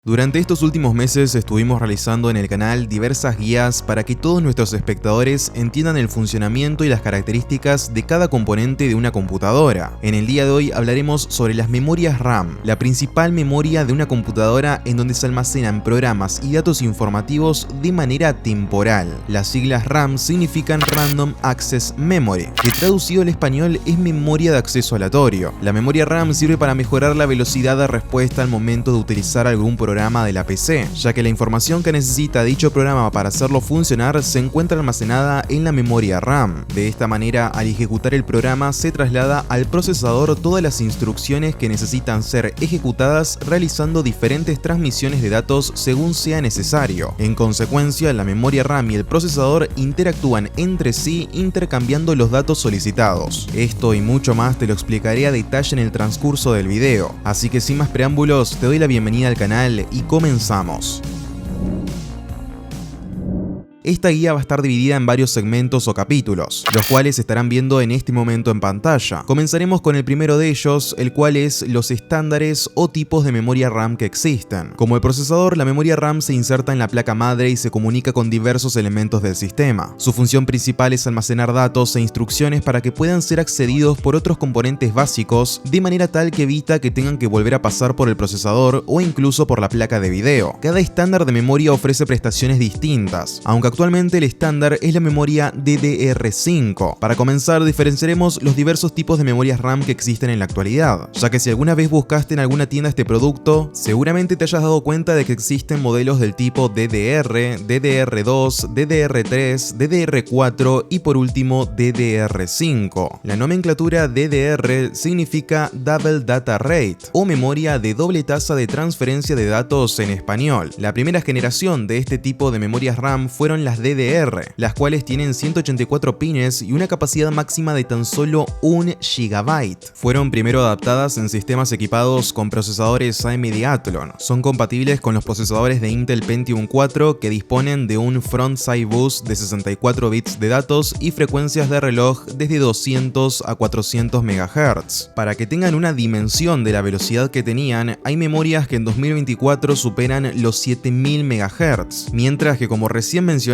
Durante estos últimos meses estuvimos realizando en el canal diversas guías para que todos nuestros espectadores entiendan el funcionamiento y las características de cada componente de una computadora. En el día de hoy hablaremos sobre las memorias RAM, la principal memoria de una computadora en donde se almacenan programas y datos informativos de manera temporal. Las siglas RAM significan Random Access Memory, que traducido al español es memoria de acceso aleatorio. La memoria RAM sirve para mejorar la velocidad de respuesta al momento de utilizar algún programa de la PC, ya que la información que necesita dicho programa para hacerlo funcionar se encuentra almacenada en la memoria RAM. De esta manera, al ejecutar el programa se traslada al procesador todas las instrucciones que necesitan ser ejecutadas realizando diferentes transmisiones de datos según sea necesario. En consecuencia, la memoria RAM y el procesador interactúan entre sí intercambiando los datos solicitados. Esto y mucho más te lo explicaré a detalle en el transcurso del video, así que sin más preámbulos te doy la bienvenida al canal y comenzamos. Esta guía va a estar dividida en varios segmentos o capítulos, los cuales estarán viendo en este momento en pantalla. Comenzaremos con el primero de ellos, el cual es los estándares o tipos de memoria RAM que existen. Como el procesador, la memoria RAM se inserta en la placa madre y se comunica con diversos elementos del sistema. Su función principal es almacenar datos e instrucciones para que puedan ser accedidos por otros componentes básicos, de manera tal que evita que tengan que volver a pasar por el procesador o incluso por la placa de video. Cada estándar de memoria ofrece prestaciones distintas, aunque actualmente el estándar es la memoria DDR5. Para comenzar, diferenciaremos los diversos tipos de memorias RAM que existen en la actualidad, ya que si alguna vez buscaste en alguna tienda este producto, seguramente te hayas dado cuenta de que existen modelos del tipo DDR, DDR2, DDR3, DDR4 y por último DDR5. La nomenclatura DDR significa Double Data Rate o memoria de doble tasa de transferencia de datos en español. La primera generación de este tipo de memorias RAM fueron las DDR, las cuales tienen 184 pines y una capacidad máxima de tan solo 1 GB. Fueron primero adaptadas en sistemas equipados con procesadores AMD Athlon. Son compatibles con los procesadores de Intel Pentium 4 que disponen de un frontside bus de 64 bits de datos y frecuencias de reloj desde 200 a 400 MHz. Para que tengan una dimensión de la velocidad que tenían, hay memorias que en 2024 superan los 7000 MHz, mientras que como recién mencionábamos,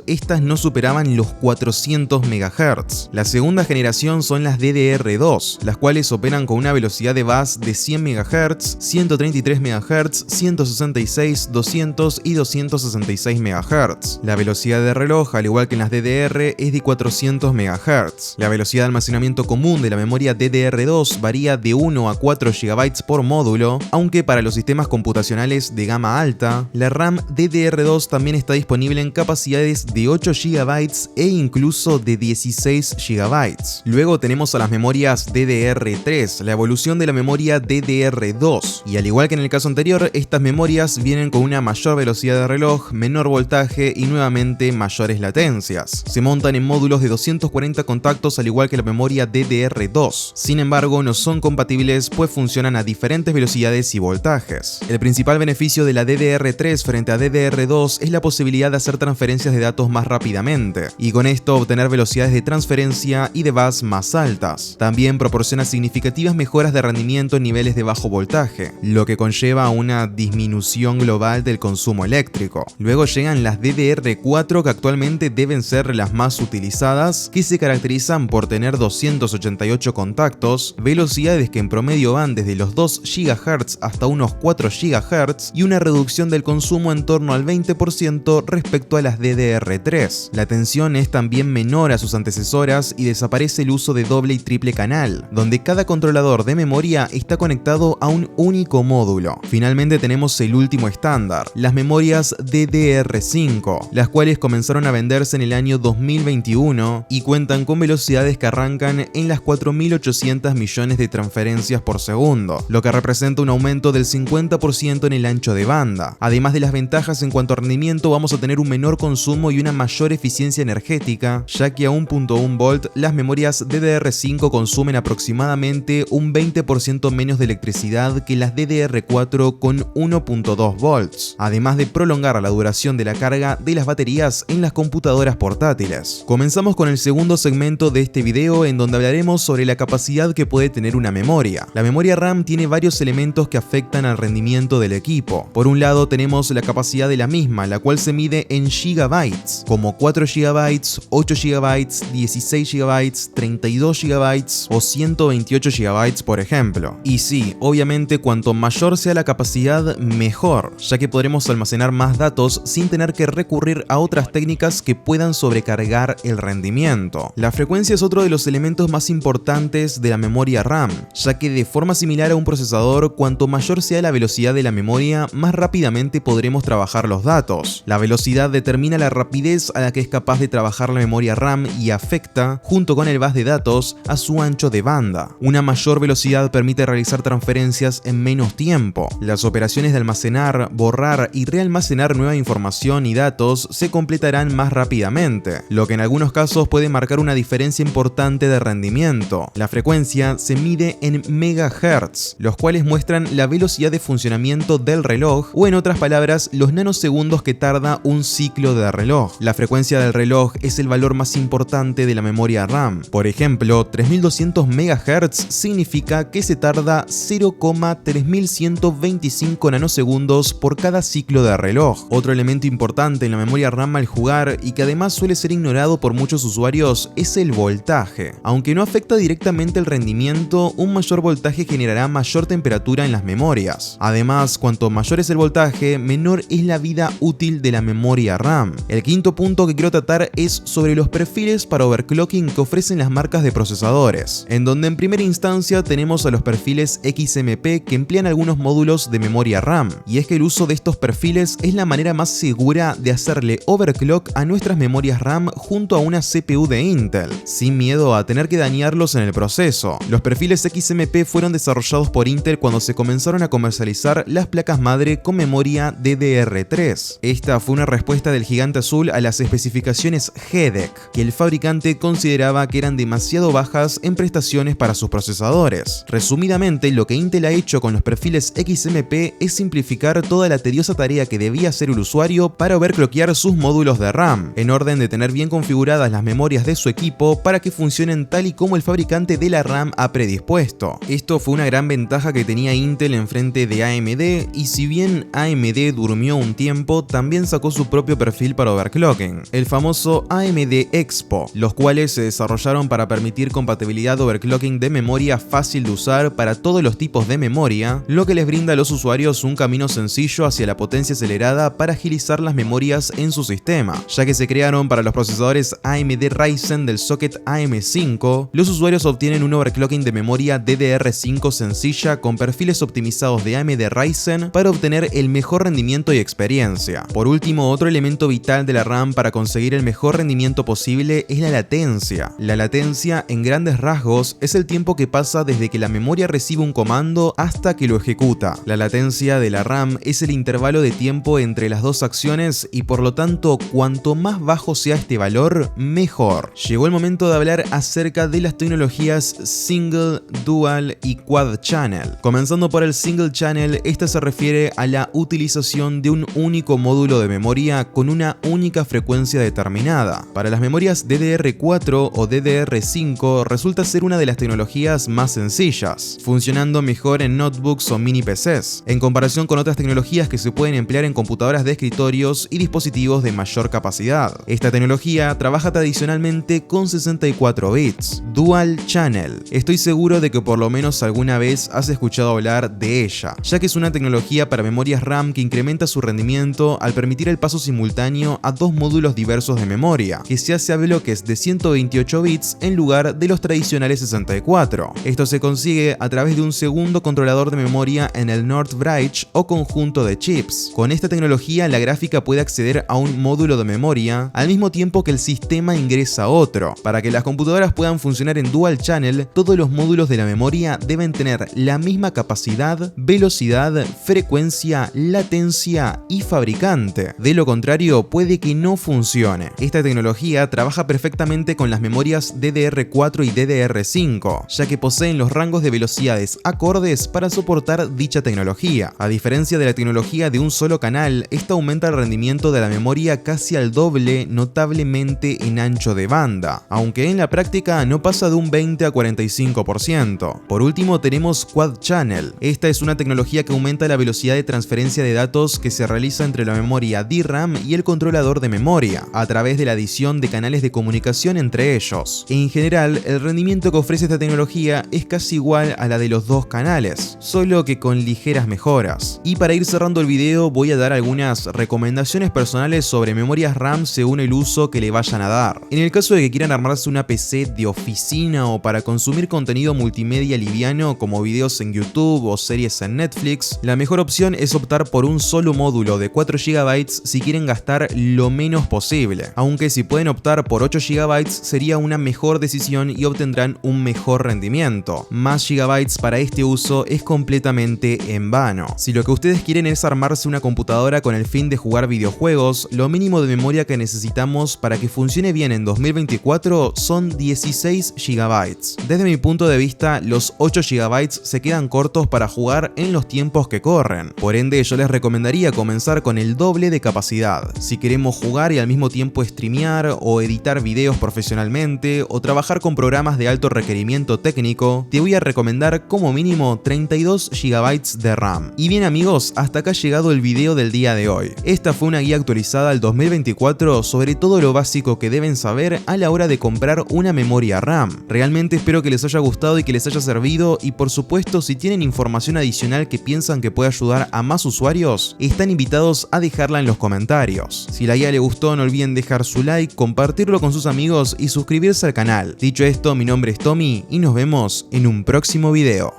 estas no superaban los 400 MHz. La segunda generación son las DDR2, las cuales operan con una velocidad de bus de 100 MHz, 133 MHz, 166, 200 y 266 MHz. La velocidad de reloj, al igual que en las DDR, es de 400 MHz. La velocidad de almacenamiento común de la memoria DDR2 varía de 1 a 4 GB por módulo, aunque para los sistemas computacionales de gama alta, la RAM DDR2 también está disponible en capacidades de 8 GB e incluso de 16 GB. Luego tenemos a las memorias DDR3, la evolución de la memoria DDR2, y al igual que en el caso anterior, estas memorias vienen con una mayor velocidad de reloj, menor voltaje y nuevamente mayores latencias. Se montan en módulos de 240 contactos al igual que la memoria DDR2. Sin embargo, no son compatibles pues funcionan a diferentes velocidades y voltajes. El principal beneficio de la DDR3 frente a DDR2 es la posibilidad de hacer transferencias de datos más rápidamente, y con esto obtener velocidades de transferencia y de bus más altas. También proporciona significativas mejoras de rendimiento en niveles de bajo voltaje, lo que conlleva a una disminución global del consumo eléctrico. Luego llegan las DDR4, que actualmente deben ser las más utilizadas, que se caracterizan por tener 288 contactos, velocidades que en promedio van desde los 2 GHz hasta unos 4 GHz y una reducción del consumo en torno al 20% respecto a las DDR3. La tensión es también menor a sus antecesoras y desaparece el uso de doble y triple canal, donde cada controlador de memoria está conectado a un único módulo. Finalmente tenemos el último estándar, las memorias DDR5, las cuales comenzaron a venderse en el año 2021 y cuentan con velocidades que arrancan en las 4.800 millones de transferencias por segundo, lo que representa un aumento del 50% en el ancho de banda. Además de las ventajas en cuanto a rendimiento, vamos a tener un menú menor consumo y una mayor eficiencia energética, ya que a 1.1 volt las memorias DDR5 consumen aproximadamente un 20% menos de electricidad que las DDR4 con 1.2 volts, además de prolongar la duración de la carga de las baterías en las computadoras portátiles. Comenzamos con el segundo segmento de este video, en donde hablaremos sobre la capacidad que puede tener una memoria. La memoria RAM tiene varios elementos que afectan al rendimiento del equipo. Por un lado tenemos la capacidad de la misma, la cual se mide en gigabytes, como 4 GB, 8 GB, 16 GB, 32 GB o 128 GB, por ejemplo. Y sí, obviamente cuanto mayor sea la capacidad, mejor, ya que podremos almacenar más datos sin tener que recurrir a otras técnicas que puedan sobrecargar el rendimiento. La frecuencia es otro de los elementos más importantes de la memoria RAM, ya que de forma similar a un procesador, cuanto mayor sea la velocidad de la memoria, más rápidamente podremos trabajar los datos. La velocidad determina la rapidez a la que es capaz de trabajar la memoria RAM y afecta, junto con el bus de datos, a su ancho de banda. Una mayor velocidad permite realizar transferencias en menos tiempo. Las operaciones de almacenar, borrar y realmacenar nueva información y datos se completarán más rápidamente, lo que en algunos casos puede marcar una diferencia importante de rendimiento. La frecuencia se mide en megahertz, los cuales muestran la velocidad de funcionamiento del reloj, o en otras palabras, los nanosegundos que tarda un ciclo de reloj. La frecuencia del reloj es el valor más importante de la memoria RAM. Por ejemplo, 3200 MHz significa que se tarda 0,3125 nanosegundos por cada ciclo de reloj. Otro elemento importante en la memoria RAM al jugar, y que además suele ser ignorado por muchos usuarios, es el voltaje. Aunque no afecta directamente el rendimiento, un mayor voltaje generará mayor temperatura en las memorias. Además, cuanto mayor es el voltaje, menor es la vida útil de la memoria RAM. El quinto punto que quiero tratar es sobre los perfiles para overclocking que ofrecen las marcas de procesadores, en donde en primera instancia tenemos a los perfiles XMP que emplean algunos módulos de memoria RAM, y es que el uso de estos perfiles es la manera más segura de hacerle overclock a nuestras memorias RAM junto a una CPU de Intel, sin miedo a tener que dañarlos en el proceso. Los perfiles XMP fueron desarrollados por Intel cuando se comenzaron a comercializar las placas madre con memoria DDR3. Esta fue una respuesta del gigante azul a las especificaciones GEDEC, que el fabricante consideraba que eran demasiado bajas en prestaciones para sus procesadores. Resumidamente, lo que Intel ha hecho con los perfiles XMP es simplificar toda la tediosa tarea que debía hacer el usuario para overclockear sus módulos de RAM, en orden de tener bien configuradas las memorias de su equipo para que funcionen tal y como el fabricante de la RAM ha predispuesto. Esto fue una gran ventaja que tenía Intel en frente de AMD, y si bien AMD durmió un tiempo, también sacó su propio perfil para overclocking, el famoso AMD Expo, los cuales se desarrollaron para permitir compatibilidad de overclocking de memoria fácil de usar para todos los tipos de memoria, lo que les brinda a los usuarios un camino sencillo hacia la potencia acelerada para agilizar las memorias en su sistema. Ya que se crearon para los procesadores AMD Ryzen del socket AM5, los usuarios obtienen un overclocking de memoria DDR5 sencilla con perfiles optimizados de AMD Ryzen para obtener el mejor rendimiento y experiencia. Por último, otro elemento vital de la RAM para conseguir el mejor rendimiento posible es la latencia. La latencia, en grandes rasgos, es el tiempo que pasa desde que la memoria recibe un comando hasta que lo ejecuta. La latencia de la RAM es el intervalo de tiempo entre las dos acciones, y por lo tanto, cuanto más bajo sea este valor, mejor. Llegó el momento de hablar acerca de las tecnologías Single, Dual y Quad Channel. Comenzando por el Single Channel, esta se refiere a la utilización de un único módulo de memoria con una única frecuencia determinada. Para las memorias DDR4 o DDR5 resulta ser una de las tecnologías más sencillas, funcionando mejor en notebooks o mini PCs, en comparación con otras tecnologías que se pueden emplear en computadoras de escritorios y dispositivos de mayor capacidad. Esta tecnología trabaja tradicionalmente con 64 bits. Dual Channel. Estoy seguro de que por lo menos alguna vez has escuchado hablar de ella, ya que es una tecnología para memorias RAM que incrementa su rendimiento al permitir el paso simultáneo a dos módulos diversos de memoria, que se hace a bloques de 128 bits en lugar de los tradicionales 64. Esto se consigue a través de un segundo controlador de memoria en el NOR bridge o conjunto de chips. Con esta tecnología, la gráfica puede acceder a un módulo de memoria al mismo tiempo que el sistema ingresa otro. Para que las computadoras puedan funcionar en Dual Channel, todos los módulos de la memoria deben tener la misma capacidad, velocidad, frecuencia, latencia y fabricante. De lo contrario, contrario, puede que no funcione. Esta tecnología trabaja perfectamente con las memorias DDR4 y DDR5, ya que poseen los rangos de velocidades acordes para soportar dicha tecnología. A diferencia de la tecnología de un solo canal, esta aumenta el rendimiento de la memoria casi al doble, notablemente en ancho de banda, aunque en la práctica no pasa de un 20 a 45%. Por último tenemos Quad Channel. Esta es una tecnología que aumenta la velocidad de transferencia de datos que se realiza entre la memoria DRAM y el controlador de memoria, a través de la adición de canales de comunicación entre ellos. En general, el rendimiento que ofrece esta tecnología es casi igual a la de los dos canales, solo que con ligeras mejoras. Y para ir cerrando el video voy a dar algunas recomendaciones personales sobre memorias RAM según el uso que le vayan a dar. En el caso de que quieran armarse una PC de oficina o para consumir contenido multimedia liviano como videos en YouTube o series en Netflix, la mejor opción es optar por un solo módulo de 4 GB si quieren gastar lo menos posible, aunque si pueden optar por 8 GB sería una mejor decisión y obtendrán un mejor rendimiento. Más gigabytes para este uso es completamente en vano. Si lo que ustedes quieren es armarse una computadora con el fin de jugar videojuegos, lo mínimo de memoria que necesitamos para que funcione bien en 2024 son 16 GB. Desde mi punto de vista, los 8 GB se quedan cortos para jugar en los tiempos que corren. Por ende, yo les recomendaría comenzar con el doble de capacidad. Si queremos jugar y al mismo tiempo streamear o editar videos profesionalmente o trabajar con programas de alto requerimiento técnico, te voy a recomendar como mínimo 32 GB de RAM. Y bien amigos, hasta acá ha llegado el video del día de hoy. Esta fue una guía actualizada al 2024 sobre todo lo básico que deben saber a la hora de comprar una memoria RAM. Realmente espero que les haya gustado y que les haya servido, y por supuesto si tienen información adicional que piensan que puede ayudar a más usuarios, están invitados a dejarla en los comentarios. Si la guía les gustó, no olviden dejar su like, compartirlo con sus amigos y suscribirse al canal. Dicho esto, mi nombre es Tommy y nos vemos en un próximo video.